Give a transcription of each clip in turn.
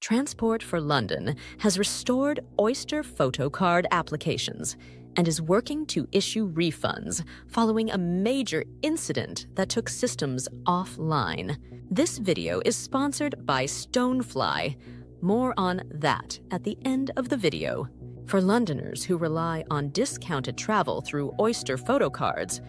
Transport for London has restored Oyster Photocard applications and is working to issue refunds following a major incident that took systems offline. This video is sponsored by Stonefly. More on that at the end of the video. For Londoners who rely on discounted travel through Oyster Photocards,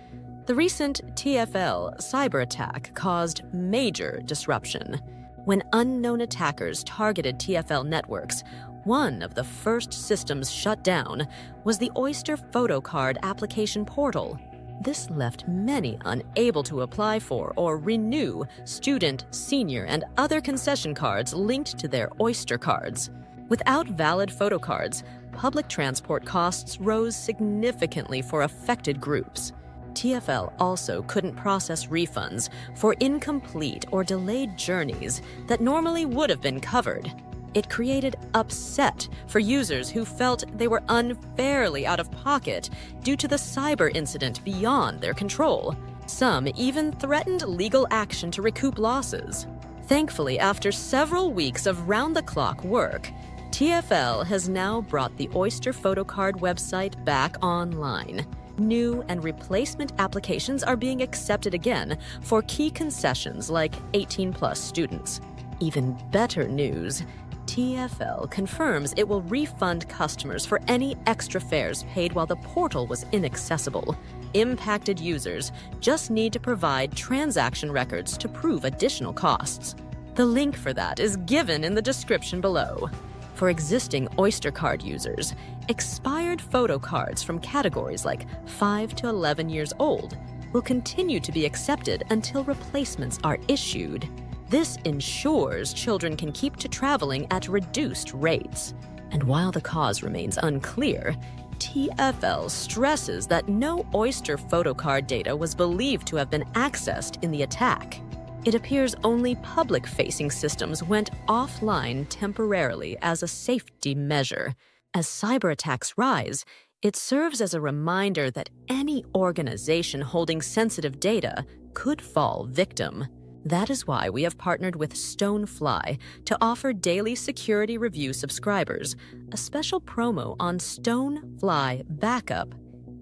the recent TFL cyber attack caused major disruption. When unknown attackers targeted TFL networks, one of the first systems shut down was the Oyster Photocard application portal. This left many unable to apply for or renew student, senior, and other concession cards linked to their Oyster cards. Without valid photocards, public transport costs rose significantly for affected groups. TFL also couldn't process refunds for incomplete or delayed journeys that normally would have been covered. It created upset for users who felt they were unfairly out of pocket due to the cyber incident beyond their control. Some even threatened legal action to recoup losses. Thankfully, after several weeks of round-the-clock work, TFL has now brought the Oyster Photocard website back online. New and replacement applications are being accepted again for key concessions like 18+ students. Even better news, TFL confirms it will refund customers for any extra fares paid while the portal was inaccessible. Impacted users just need to provide transaction records to prove additional costs. The link for that is given in the description below. For existing Oyster Card users, expired photo cards from categories like 5 to 11 years old will continue to be accepted until replacements are issued. This ensures children can keep to traveling at reduced rates. And while the cause remains unclear, TFL stresses that no Oyster Photocard data was believed to have been accessed in the attack. It appears only public-facing systems went offline temporarily as a safety measure. As cyber attacks rise, it serves as a reminder that any organization holding sensitive data could fall victim. That is why we have partnered with Stonefly to offer daily security review subscribers a special promo on Stonefly backup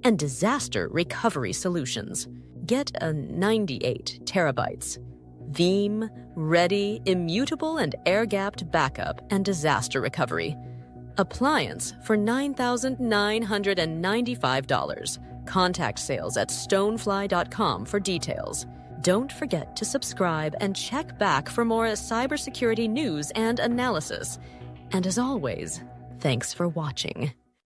and disaster recovery solutions. Get a 98 terabytes. Veeam, ready, immutable, and air-gapped backup and disaster recovery. Appliance for $9,995. Contact sales at stonefly.com for details. Don't forget to subscribe and check back for more cybersecurity news and analysis. And as always, thanks for watching.